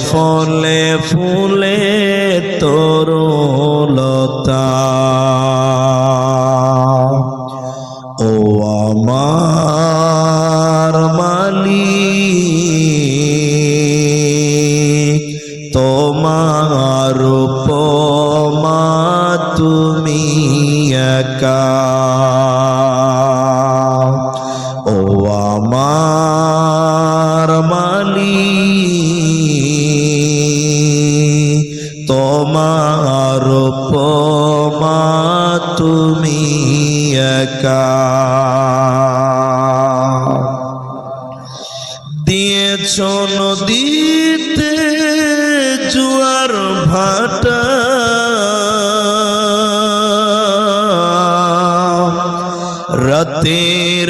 ফলে ফুলে তরুলতা ও আমার মালিক তোমার উপমা তুমি একা ও আমার মালিক তোমার উপমা তুমি একা দিয়েছ নদীতে জোয়ার ভাটা রাতের